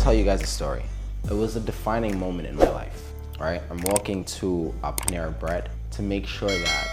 tell you guys a story. It was a defining moment in my life, right? I'm walking to Panera Bread to make sure that,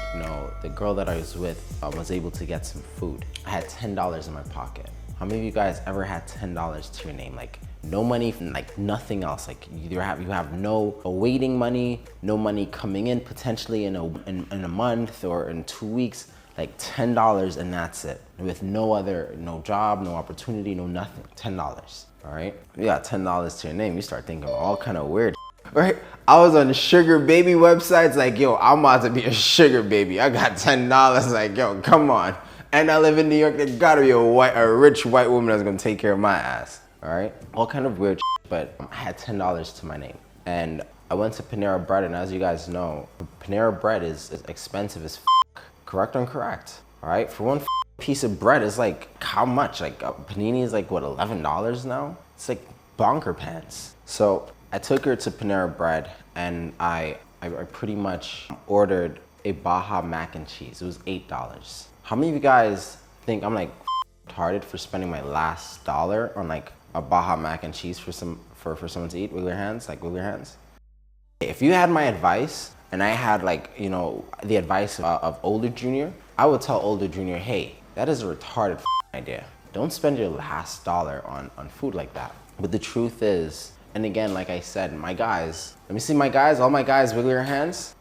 the girl that I was with was able to get some food. I had $10 in my pocket. How many of you guys ever had $10 to your name? Like no money, like nothing else. Like you have no awaiting money, no money coming in potentially in a month or in 2 weeks. Like $10 and that's it. With no job, no opportunity, no nothing. $10. All right? You got $10 to your name, you start thinking of all kind of weird, right? I was on sugar baby websites like, yo, I'm about to be a sugar baby. I got $10, like, yo, come on. And I live in New York, there gotta be a rich white woman that's gonna take care of my ass, all right? All kind of weird but I had $10 to my name. And I went to Panera Bread, and as you guys know, Panera Bread is expensive as f***. Correct or incorrect, all right? For one piece of bread is like, how much? Like a panini is like, what, $11 now? It's like bonker pants. So I took her to Panera Bread and I pretty much ordered a Baja mac and cheese. It was $8. How many of you guys think I'm like retarded for spending my last dollar on like a Baja mac and cheese for someone to eat? Wiggle your hands, like wiggle your hands. If you had my advice and I had like, the advice of older junior, I would tell older junior, hey, that is a retarded idea. Don't spend your last dollar on food like that. But the truth is, and again, like I said, my guys, let me see my guys, all my guys, wiggle your hands.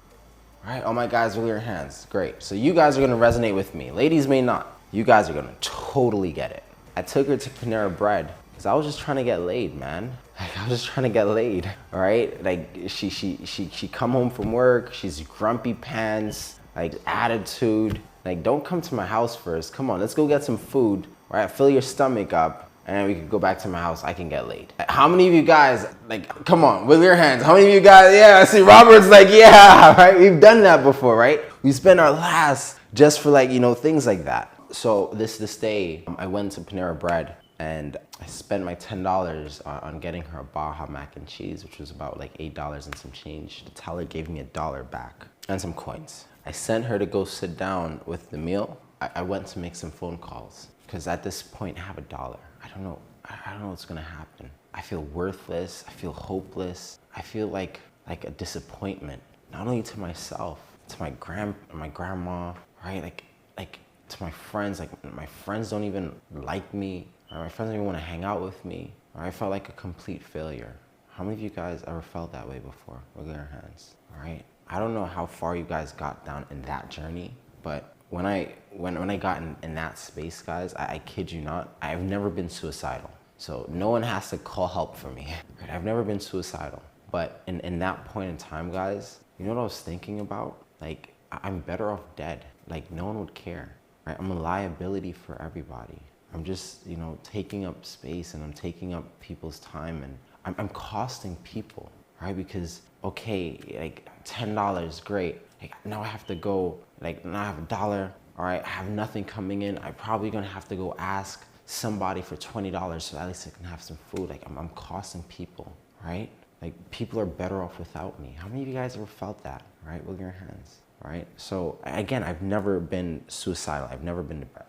All right, all my guys, wiggle your hands. Great, so you guys are gonna resonate with me. Ladies may not. You guys are gonna totally get it. I took her to Panera Bread because I was just trying to get laid, man. Like, I was just trying to get laid, all right? Like, she come home from work, she's grumpy pants, like attitude. Like, don't come to my house first. Come on, let's go get some food, all right? Fill your stomach up, and then we can go back to my house. I can get laid. How many of you guys, like, come on, wiggle your hands. How many of you guys, yeah, I see Robert's like, yeah, right? We've done that before, right? We spend our last just for like, things like that. So this day, I went to Panera Bread and I spent my $10 on getting her a Baja mac and cheese, which was about like $8 and some change. The teller gave me $1 back and some coins. I sent her to go sit down with the meal. I went to make some phone calls because at this point I have $1. I don't know what's gonna happen. I feel worthless, I feel hopeless. I feel like a disappointment, not only to myself, to my grandma, right? Like to my friends, like my friends don't even like me, or my friends don't even wanna hang out with me, or I felt like a complete failure. How many of you guys ever felt that way before? Wiggle your hands, all right? I don't know how far you guys got down in that journey, but when I got in that space, guys, I kid you not, I've never been suicidal. So no one has to call help for me. Right? I've never been suicidal. But in that point in time, guys, you know what I was thinking about? Like, I'm better off dead. Like, no one would care. Right? I'm a liability for everybody. I'm just, taking up space, and I'm taking up people's time, and I'm costing people, right? Because, okay, like $10, great. Like, now I have to go, like, now I have $1, all right, I have nothing coming in. I'm probably gonna have to go ask somebody for $20 so at least I can have some food. Like, I'm costing people, right? Like, people are better off without me. How many of you guys ever felt that, right? Wiggle your hands, right? So again, I've never been suicidal.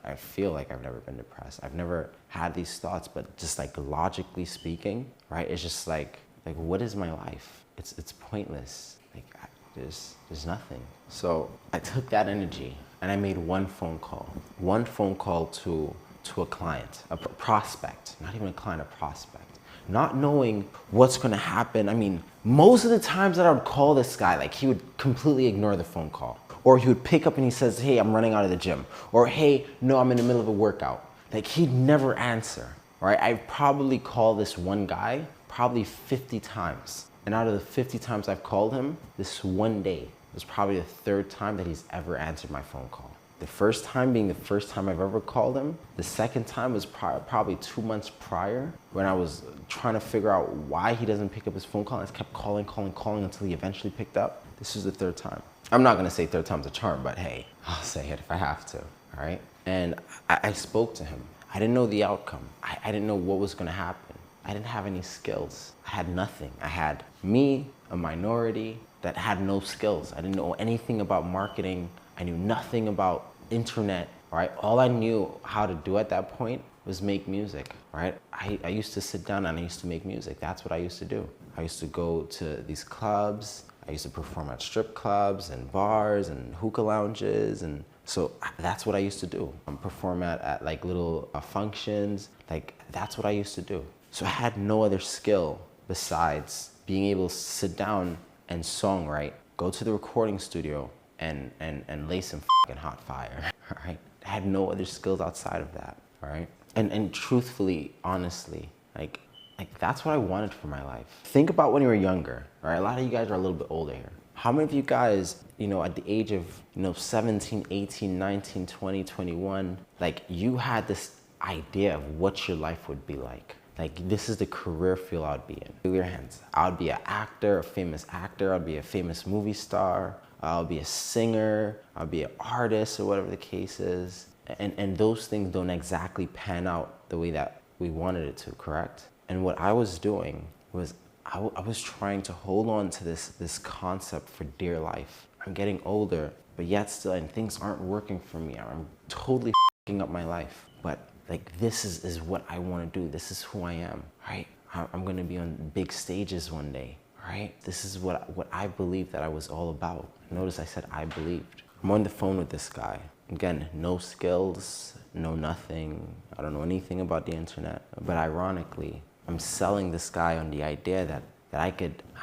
I feel like I've never been depressed. I've never had these thoughts, but just like logically speaking, right? It's just like what is my life? It's pointless. Like, there's nothing. So I took that energy and I made one phone call to a client, a prospect, not even a client, a prospect. Not knowing what's gonna happen. I mean, most of the times that I would call this guy, like, he would completely ignore the phone call. Or he would pick up and he says, hey, I'm running out of the gym. Or, hey, no, I'm in the middle of a workout. Like, he'd never answer, right? I probably call this one guy probably 50 times. And out of the 50 times I've called him, this one day was probably the 3rd time that he's ever answered my phone call. The first time being the first time I've ever called him. The second time was probably 2 months prior when I was trying to figure out why he doesn't pick up his phone call. I just kept calling until he eventually picked up. This is the 3rd time. I'm not gonna say 3rd time's a charm, but hey, I'll say it if I have to, all right? And I spoke to him. I didn't know the outcome. I didn't know what was gonna happen. I didn't have any skills. I had nothing. I had me, a minority that had no skills. I didn't know anything about marketing. I knew nothing about internet, right? All I knew how to do at that point was make music, right? I used to sit down and I used to make music. That's what I used to do. I used to go to these clubs. I used to perform at strip clubs and bars and hookah lounges. And so that's what I used to do. Perform at like little functions. Like, that's what I used to do. So I had no other skill besides being able to sit down and songwrite, go to the recording studio and lay some fucking hot fire, all right? I had no other skills outside of that, all right? And truthfully, honestly, like that's what I wanted for my life. Think about when you were younger, all right? A lot of you guys are a little bit older here. How many of you guys, at the age of, 17, 18, 19, 20, 21, like you had this idea of what your life would be like? Like, this is the career field I'd be in. With your hands. I would be an actor, a famous actor. I'd be a famous movie star. I'll be a singer. I'll be an artist, or whatever the case is. And those things don't exactly pan out the way that we wanted it to, correct? And what I was doing was I was trying to hold on to this concept for dear life. I'm getting older, but yet still, and things aren't working for me. I'm totally f***ing up my life. But like, this is what I want to do. This is who I am, right? I'm going to be on big stages one day, right? This is what I believed that I was all about. Notice I said I believed. I'm on the phone with this guy. Again, no skills, no nothing. I don't know anything about the internet. But ironically, I'm selling this guy on the idea that I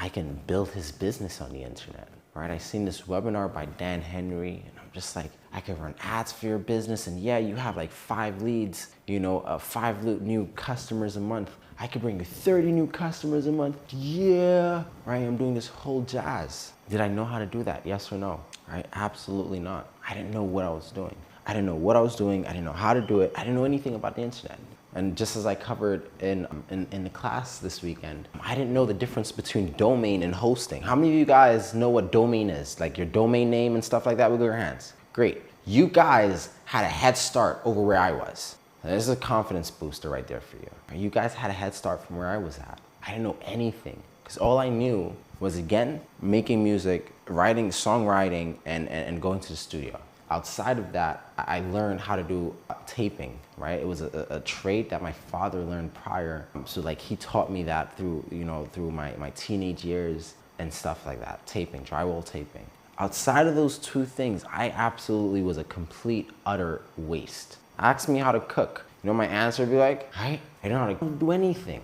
can build his business on the internet, right? I seen this webinar by Dan Henry, and I'm just like, I can run ads for your business, and yeah, you have like 5 leads, 5 new customers a month. I could bring you 30 new customers a month. Yeah, right? I'm doing this whole jazz. Did I know how to do that? Yes or no? Right? Absolutely not. I didn't know what I was doing. I didn't know what I was doing. I didn't know how to do it. I didn't know anything about the internet. And just as I covered in the class this weekend, I didn't know the difference between domain and hosting. How many of you guys know what domain is? Like your domain name and stuff like that with your hands? Great. You guys had a head start over where I was. Now, this is a confidence booster right there for you. You guys had a head start from where I was at. I didn't know anything, because all I knew was, again, making music, writing, songwriting, and going to the studio. Outside of that, I learned how to do taping, right? It was a trade that my father learned prior. So like, he taught me that through my teenage years and stuff like that, taping, drywall taping. Outside of those 2 things, I absolutely was a complete, utter waste. Ask me how to cook. My answer would be like, I don't know how to do anything,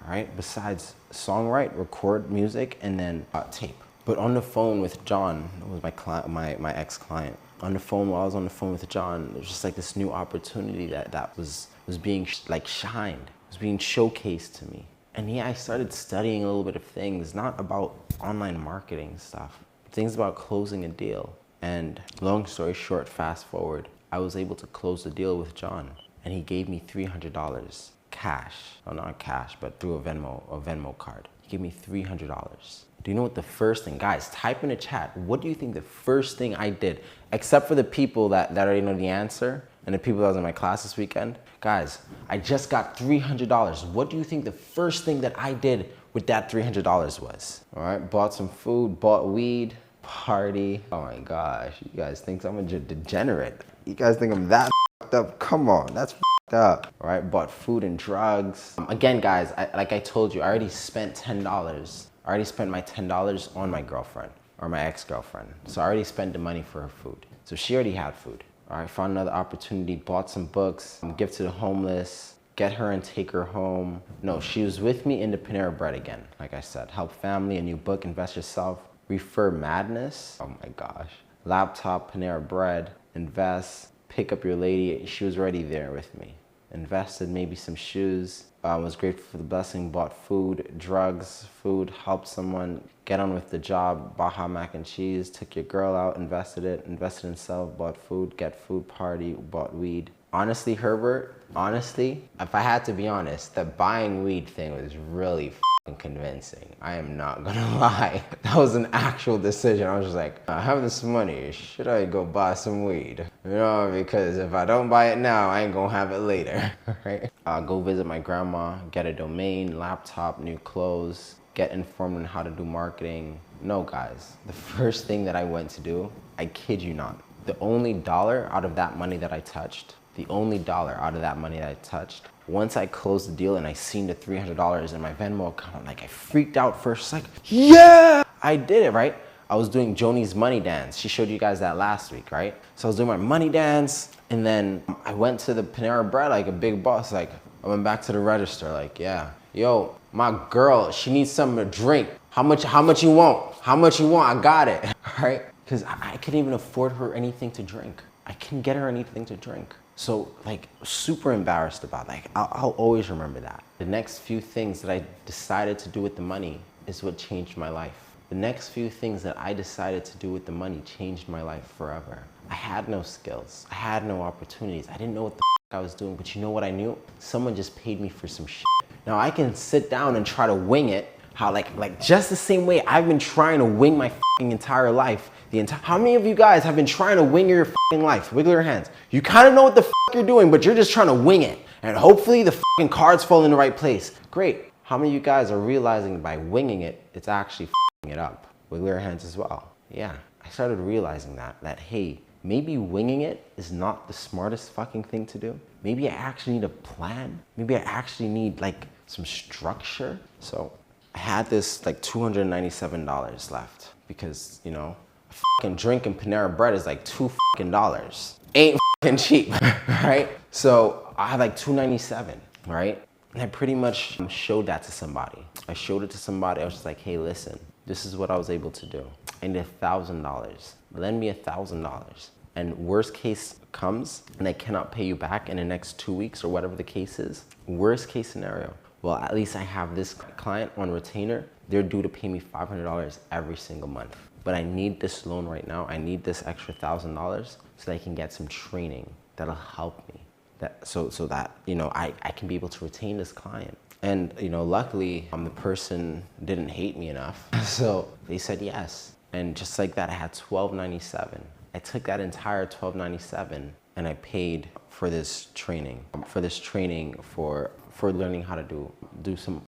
all right? Besides songwrite, record music, and then tape. But on the phone with John, it was my ex-client. While I was on the phone with John, it was just like this new opportunity that was being shined, was being showcased to me. And yeah, I started studying a little bit of things, not about online marketing stuff, things about closing a deal. And long story short, fast forward, I was able to close the deal with John, and he gave me $300 cash. Well, not cash, but through a Venmo card. He gave me $300. Do you know what the first thing, guys, type in the chat, what do you think the first thing I did, except for the people that already know the answer and the people that was in my class this weekend? Guys, I just got $300. What do you think the first thing that I did with that $300 was? All right, bought some food, bought weed, party. Oh my gosh, you guys think I'm a degenerate. You guys think I'm that f***ed up? Come on, that's f***ed up. All right, bought food and drugs. Again, guys, like I told you, I already spent $10. I already spent my $10 on my girlfriend or my ex-girlfriend. So I already spent the money for her food. So she already had food. All right, found another opportunity, bought some books, give to the homeless, get her and take her home. No, she was with me in the Panera Bread again. Like I said, help family, a new book, invest yourself, refer madness. Oh my gosh. Laptop, Panera Bread, invest, pick up your lady. She was already there with me. Invested maybe some shoes, was grateful for the blessing, bought food, drugs, food, helped someone get on with the job, Baja mac and cheese, took your girl out, invested in self, bought food, get food, party, bought weed. Honestly, Herbert, if I had to be honest, the buying weed thing was really convincing. I am not gonna lie. That was an actual decision. I was just like, I have this money, should I go buy some weed? Because if I don't buy it now, I ain't gonna have it later, right? Go visit my grandma, get a domain, laptop, new clothes, get informed on how to do marketing. No, guys, the first thing that I went to do, I kid you not, the only dollar out of that money that I touched The only dollar out of that money that I touched. Once I closed the deal and I seen the $300 in my Venmo account, like I freaked out first, like, yeah, I did it, right? I was doing Joni's money dance. She showed you guys that last week, right? So I was doing my money dance, and then I went to the Panera Bread like a big boss. Like, I went back to the register, like, yeah, yo, my girl, she needs something to drink. How much you want? How much you want? I got it, right? Because I couldn't even afford her anything to drink. I couldn't get her anything to drink. So like, super embarrassed about, like, I'll always remember that. The next few things that I decided to do with the money is what changed my life. The next few things that I decided to do with the money changed my life forever. I had no skills. I had no opportunities. I didn't know what the I was doing, but you know what I knew? Someone just paid me for some shit. Now I can sit down and try to wing it, how like just the same way I've been trying to wing my entire life. How many of you guys have been trying to wing your life? Wiggle your hands. You kind of know what the you're doing, but you're just trying to wing it. And hopefully the cards fall in the right place. Great. How many of you guys are realizing by winging it, it's actually it up? Wiggle your hands as well. Yeah, I started realizing that hey, maybe winging it is not the smartest thing to do. Maybe I actually need a plan. Maybe I actually need like some structure. So I had this like $297 left because, you know, a drink in Panera Bread is like $2. Ain't cheap, right? So I had like $297, right? And I pretty much showed that to somebody. I showed it to somebody. I was just like, hey, listen, this is what I was able to do. I need $1,000. Lend me $1,000. And worst case comes and I cannot pay you back in the next 2 weeks or whatever the case is. Worst case scenario. Well, at least I have this client on retainer. They're due to pay me $500 every single month. But I need this loan right now. I need this extra $1,000 so that I can get some training that'll help me. So that, you know, I can be able to retain this client. And, you know, luckily, the person didn't hate me enough. So they said yes. And just like that, I had $1,297. I took that entire $1,297 and I paid for this training. For learning how to do some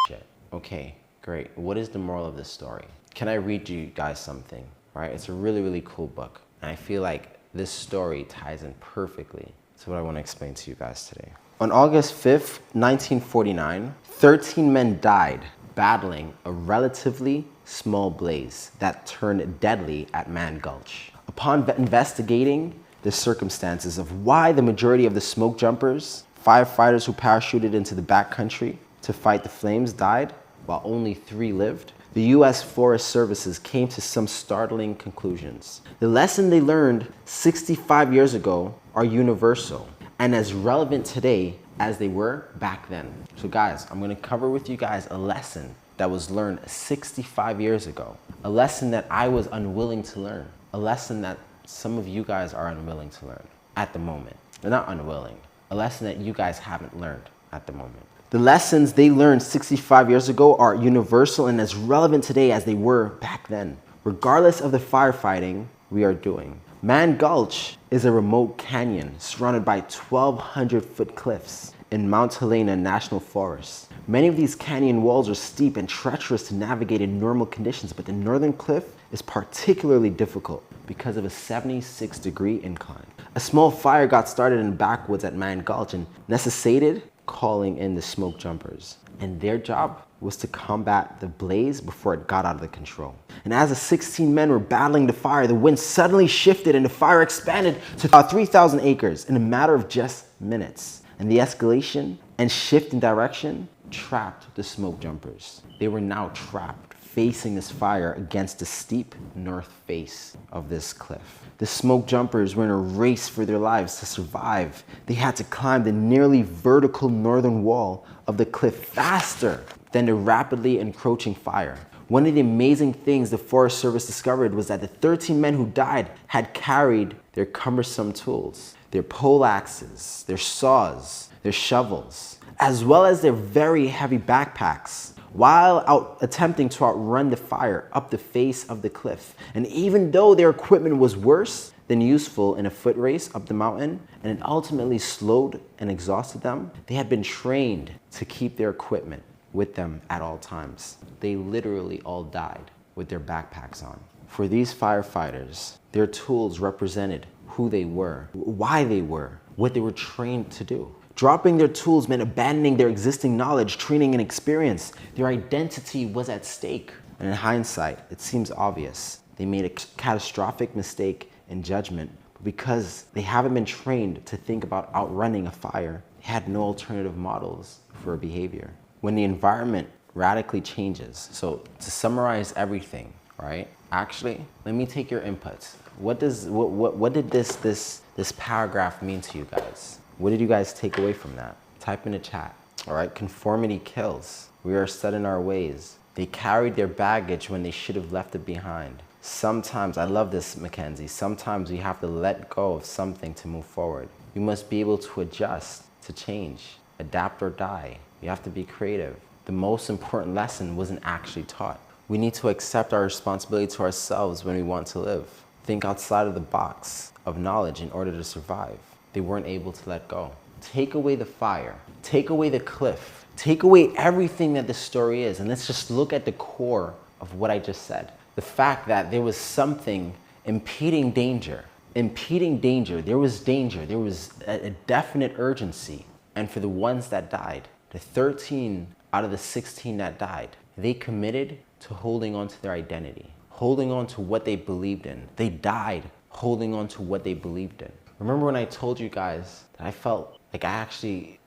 shit. Okay, great. What is the moral of this story? Can I read you guys something? Right? It's a really, really cool book. And I feel like this story ties in perfectly to what I want to explain to you guys today. On August 5th, 1949, 13 men died battling a relatively small blaze that turned deadly at Mann Gulch. Upon investigating the circumstances of why the majority of the smoke jumpers, firefighters who parachuted into the backcountry to fight the flames died, while only 3 lived, the U.S. Forest Services came to some startling conclusions. The lesson they learned 65 years ago are universal and as relevant today as they were back then. So guys, I'm gonna cover with you guys a lesson that was learned 65 years ago. A lesson that I was unwilling to learn. A lesson that some of you guys are unwilling to learn at the moment. They're not unwilling. A lesson that you guys haven't learned at the moment. The lessons they learned 65 years ago are universal and as relevant today as they were back then, regardless of the firefighting we are doing. Mann Gulch is a remote canyon surrounded by 1,200-foot cliffs in Mount Helena National Forest. Many of these canyon walls are steep and treacherous to navigate in normal conditions, but the northern cliff is particularly difficult because of a 76-degree incline. A small fire got started in the backwoods at Mann Gulch and necessitated calling in the smoke jumpers. And their job was to combat the blaze before it got out of control. And as the 16 men were battling the fire, the wind suddenly shifted and the fire expanded to about 3,000 acres in a matter of just minutes. And the escalation and shift in direction trapped the smoke jumpers. They were now trapped, facing this fire against the steep north face of this cliff. The smoke jumpers were in a race for their lives to survive. They had to climb the nearly vertical northern wall of the cliff faster than the rapidly encroaching fire. One of the amazing things the Forest Service discovered was that the 13 men who died had carried their cumbersome tools, their pole axes, their saws, their shovels, as well as their very heavy backpacks, while attempting to outrun the fire up the face of the cliff. And even though their equipment was worse than useful in a foot race up the mountain, and it ultimately slowed and exhausted them, they had been trained to keep their equipment with them at all times. They literally all died with their backpacks on. For these firefighters, their tools represented who they were, why they were, what they were trained to do. Dropping their tools meant abandoning their existing knowledge, training, and experience. Their identity was at stake. And in hindsight, it seems obvious. They made a catastrophic mistake in judgment, but because they haven't been trained to think about outrunning a fire, they had no alternative models for behavior. When the environment radically changes, so to summarize everything, right? Actually, let me take your inputs. What did this paragraph mean to you guys? What did you guys take away from that? Type in the chat. All right, conformity kills. We are set in our ways. They carried their baggage when they should have left it behind. Sometimes, I love this, Mackenzie, sometimes we have to let go of something to move forward. You must be able to adjust, to change, adapt or die. You have to be creative. The most important lesson wasn't actually taught. We need to accept our responsibility to ourselves when we want to live. Think outside of the box of knowledge in order to survive. They weren't able to let go. Take away the fire, take away the cliff, take away everything that this story is, and let's just look at the core of what I just said. The fact that there was something impeding danger. There was danger, there was a definite urgency. And for the ones that died, the 13 out of the 16 that died, they committed to holding on to their identity, holding on to what they believed in. They died holding on to what they believed in. Remember when I told you guys that I felt like I actually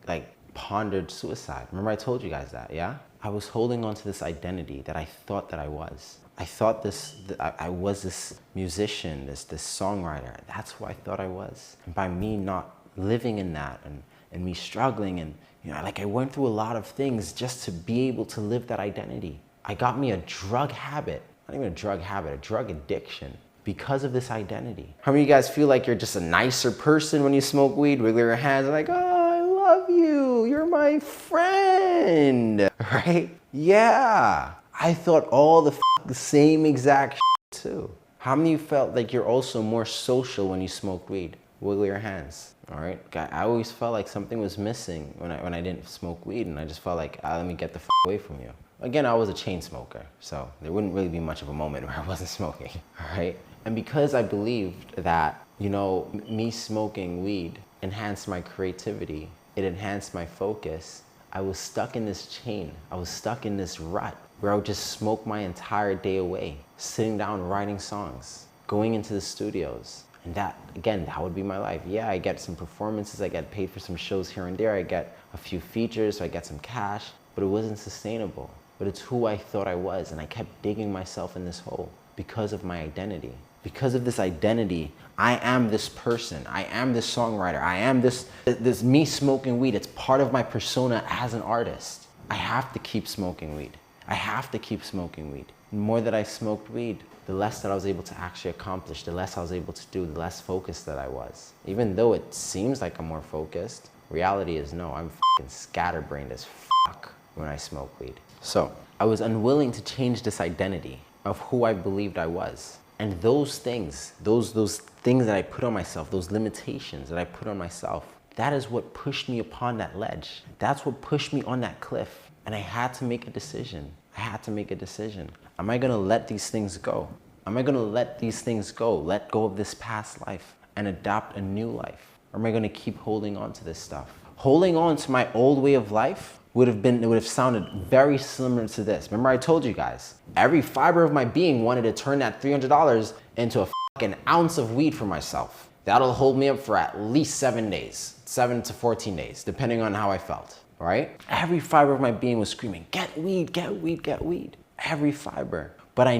pondered suicide? Remember I told you guys that, yeah? I was holding on to this identity that I thought that I was. I thought I was this musician, this songwriter. That's who I thought I was. And by me not living in that and me struggling and, I went through a lot of things just to be able to live that identity. I got me a drug habit, not even a drug habit, a drug addiction because of this identity. How many of you guys feel like you're just a nicer person when you smoke weed? Wiggle your hands like, oh, I love you, you're my friend, right? Yeah, I thought all the same exact shit too. How many of you felt like you're also more social when you smoked weed? Wiggle your hands, all right? I always felt like something was missing when I didn't smoke weed, and I just felt like, let me get the away from you. Again, I was a chain smoker, so there wouldn't really be much of a moment where I wasn't smoking, all right? And because I believed that, me smoking weed enhanced my creativity, it enhanced my focus, I was stuck in this chain. I was stuck in this rut where I would just smoke my entire day away, sitting down writing songs, going into the studios. And that, again, that would be my life. Yeah, I get some performances, I get paid for some shows here and there, I get a few features, so I get some cash, but it wasn't sustainable. But it's who I thought I was, and I kept digging myself in this hole because of my identity. Because of this identity, I am this person, I am this songwriter, I am this me smoking weed. It's part of my persona as an artist. I have to keep smoking weed. I have to keep smoking weed. The more that I smoked weed, the less that I was able to actually accomplish, the less I was able to do, the less focused that I was. Even though it seems like I'm more focused, reality is no, I'm fucking scatterbrained as fuck when I smoke weed. So I was unwilling to change this identity of who I believed I was. And those things, those things that I put on myself, those limitations that I put on myself, that is what pushed me upon that ledge. That's what pushed me on that cliff. And I had to make a decision. I had to make a decision. Am I gonna let these things go? Am I gonna let these things go? Let go of this past life and adopt a new life? Or am I gonna keep holding on to this stuff? Holding on to my old way of life would have sounded very similar to this. Remember I told you guys, every fiber of my being wanted to turn that $300 into a fucking ounce of weed for myself. That'll hold me up for at least 7 days, 7 to 14 days, depending on how I felt, right? Every fiber of my being was screaming, get weed, get weed, get weed. Every fiber. But I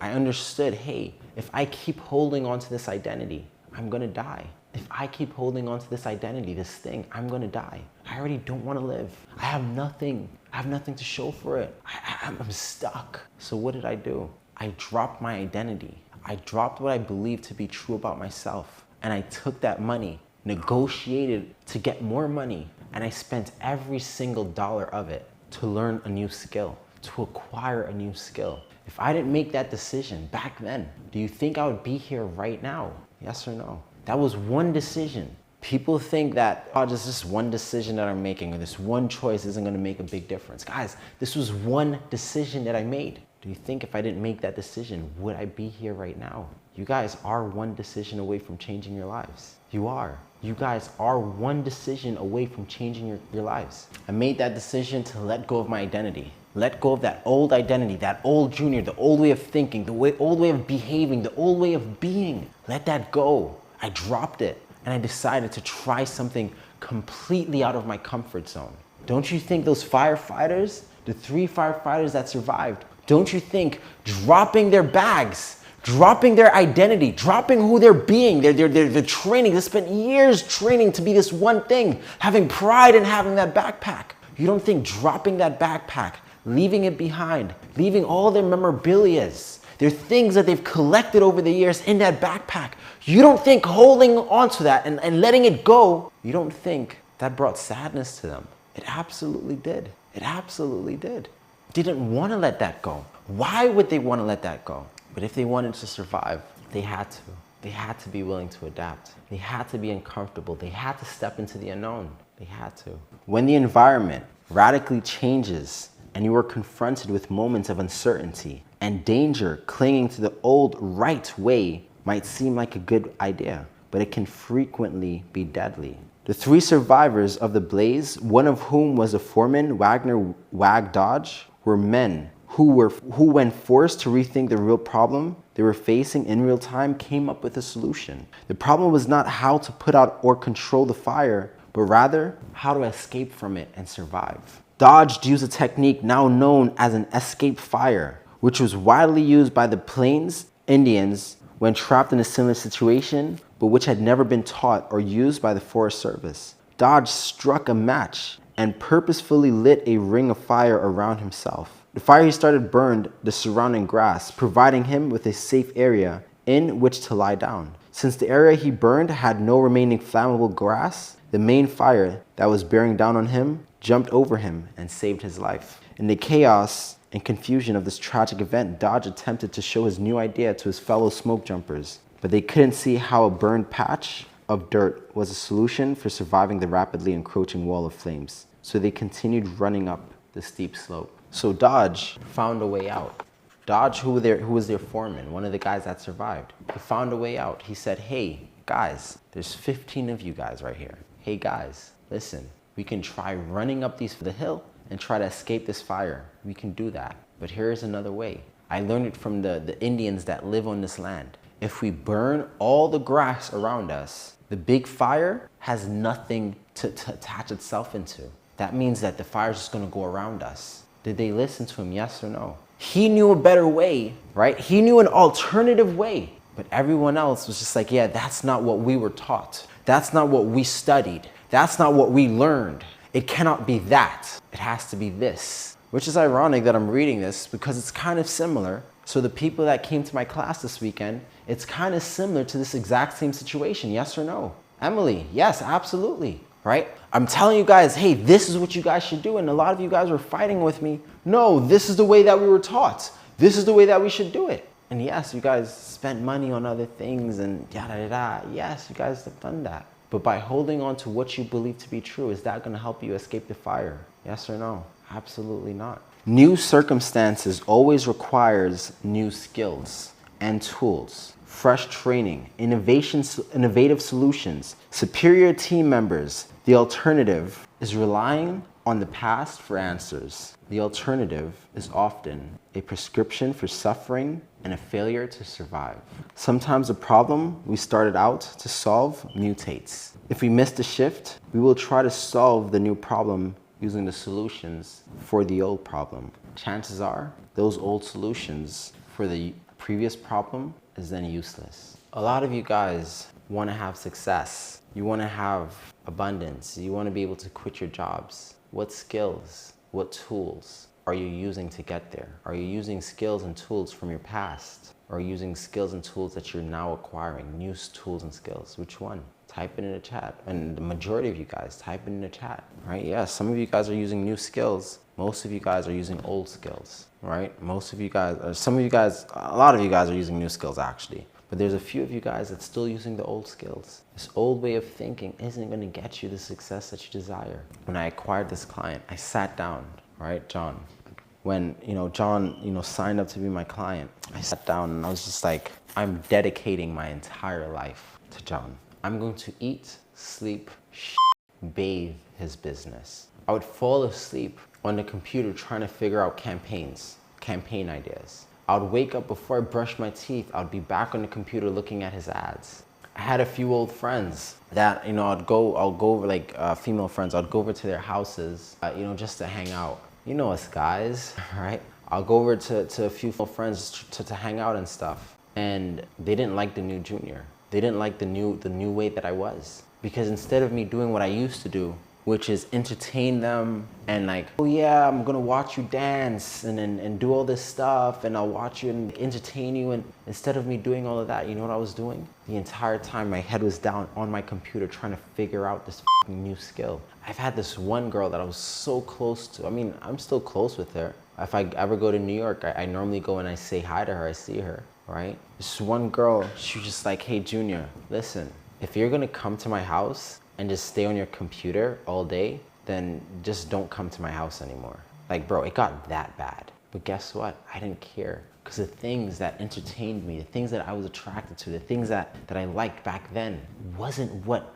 understood, hey, if I keep holding on to this identity, I'm gonna die. If I keep holding on to this identity, this thing, I'm gonna die. I already don't wanna live. I have nothing to show for it. I'm stuck. So what did I do? I dropped my identity. I dropped what I believed to be true about myself. And I took that money, negotiated to get more money, and I spent every single dollar of it to learn a new skill, to acquire a new skill. If I didn't make that decision back then, do you think I would be here right now? Yes or no? That was one decision. People think that, oh, just this one decision that I'm making or this one choice isn't gonna make a big difference. Guys, this was one decision that I made. Do you think if I didn't make that decision, would I be here right now? You guys are one decision away from changing your lives. You are. You guys are one decision away from changing your lives. I made that decision to let go of my identity. Let go of that old identity, that old Junior, the old way of thinking, old way of behaving, the old way of being. Let that go. I dropped it and I decided to try something completely out of my comfort zone. Don't you think those firefighters, the 3 firefighters that survived, don't you think dropping their bags, dropping their identity, dropping who they're being, they're training, they spent years training to be this one thing, having pride in having that backpack. You don't think dropping that backpack, leaving it behind, leaving all their memorabilias, their things that they've collected over the years in that backpack, you don't think holding onto that and letting it go, you don't think that brought sadness to them? It absolutely did. It absolutely did. Didn't want to let that go. Why would they want to let that go? But if they wanted to survive, they had to. They had to be willing to adapt. They had to be uncomfortable. They had to step into the unknown. They had to. When the environment radically changes and you are confronted with moments of uncertainty and danger, clinging to the old right way might seem like a good idea, but it can frequently be deadly. The 3 survivors of the blaze, one of whom was a foreman, Wagner Wag Dodge, were men who, when forced to rethink the real problem they were facing in real time, came up with a solution. The problem was not how to put out or control the fire, but rather how to escape from it and survive. Dodge used a technique now known as an escape fire, which was widely used by the Plains Indians when trapped in a similar situation, but which had never been taught or used by the Forest Service. Dodge struck a match and purposefully lit a ring of fire around himself. The fire he started burned the surrounding grass, providing him with a safe area in which to lie down. Since the area he burned had no remaining flammable grass, the main fire that was bearing down on him jumped over him and saved his life. In the chaos and confusion of this tragic event, Dodge attempted to show his new idea to his fellow smoke jumpers, but they couldn't see how a burned patch of dirt was a solution for surviving the rapidly encroaching wall of flames. So they continued running up the steep slope. So Dodge found a way out. Dodge, who was their foreman, one of the guys that survived, he found a way out. He said, hey, guys, there's 15 of you guys right here. Hey, guys, listen, we can try running up the hill and try to escape this fire. We can do that. But here's another way. I learned it from the Indians that live on this land. If we burn all the grass around us, the big fire has nothing to attach itself into. That means that the fire's just gonna go around us. Did they listen to him, yes or no? He knew a better way, right? He knew an alternative way, but everyone else was just like, yeah, that's not what we were taught. That's not what we studied. That's not what we learned. It cannot be that. It has to be this. Which is ironic that I'm reading this because it's kind of similar. So the people that came to my class this weekend, it's kind of similar to this exact same situation, yes or no? Emily, yes, absolutely, right? I'm telling you guys, hey, this is what you guys should do. And a lot of you guys were fighting with me. No, this is the way that we were taught. This is the way that we should do it. And yes, you guys spent money on other things and yada yada. Yes, you guys have done that. But by holding on to what you believe to be true, is that going to help you escape the fire? Yes or no? Absolutely not. New circumstances always requires new skills and tools, fresh training, innovative solutions, superior team members. The alternative is relying on the past for answers. The alternative is often a prescription for suffering and a failure to survive. Sometimes the problem we started out to solve mutates. If we miss the shift, we will try to solve the new problem using the solutions for the old problem. Chances are those old solutions for the previous problem is then useless. A lot of you guys want to have success. You want to have abundance. You want to be able to quit your jobs. What skills, what tools are you using to get there? Are you using skills and tools from your past? Or are you using skills and tools that you're now acquiring, new tools and skills? Which one? Type it in the chat. And the majority of you guys, type it in the chat, right? Yeah, some of you guys are using new skills. Most of you guys are using old skills, right? Most of you guys, or some of you guys, a lot of you guys are using new skills actually. But there's a few of you guys that's still using the old skills. This old way of thinking isn't gonna get you the success that you desire. When I acquired this client, I sat down, right, John, when, John, signed up to be my client, I sat down and I was just like, I'm dedicating my entire life to John. I'm going to eat, sleep, bathe his business. I would fall asleep on the computer trying to figure out campaign ideas. I would wake up before I brushed my teeth. I would be back on the computer looking at his ads. I had a few old friends that, I'll go over, like female friends, I'd go over to their houses, just to hang out. You know us guys, right? I'll go over to a few friends to hang out and stuff. And they didn't like the new Junior. They didn't like the new way that I was. Because instead of me doing what I used to do, which is entertain them and like, oh yeah, I'm gonna watch you dance and do all this stuff and I'll watch you and entertain you. And instead of me doing all of that, you know what I was doing? The entire time my head was down on my computer trying to figure out this new skill. I've had this one girl that I was so close to. I mean, I'm still close with her. If I ever go to New York, I normally go and I say hi to her, I see her, right? This one girl, she was just like, hey Junior, listen, if you're gonna come to my house and just stay on your computer all day, then just don't come to my house anymore. Like, bro, it got that bad. But guess what? I didn't care. Because the things that entertained me, the things that I was attracted to, the things that I liked back then wasn't what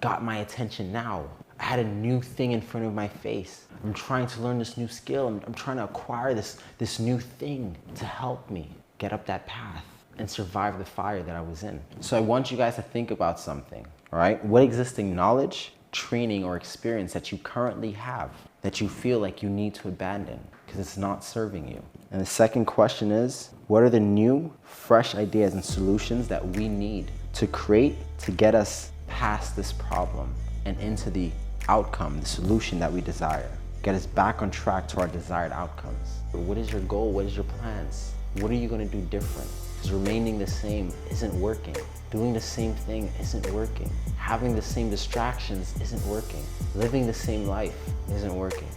got my attention now. I had a new thing in front of my face. I'm trying to learn this new skill. I'm trying to acquire this new thing to help me get up that path and survive the fire that I was in. So I want you guys to think about something. All right, what existing knowledge, training, or experience that you currently have that you feel like you need to abandon because it's not serving you? And the second question is, what are the new, fresh ideas and solutions that we need to create to get us past this problem and into the outcome, the solution that we desire? Get us back on track to our desired outcomes. What is your goal? What is your plans? What are you gonna do different? Because remaining the same isn't working. Doing the same thing isn't working. Having the same distractions isn't working. Living the same life isn't working.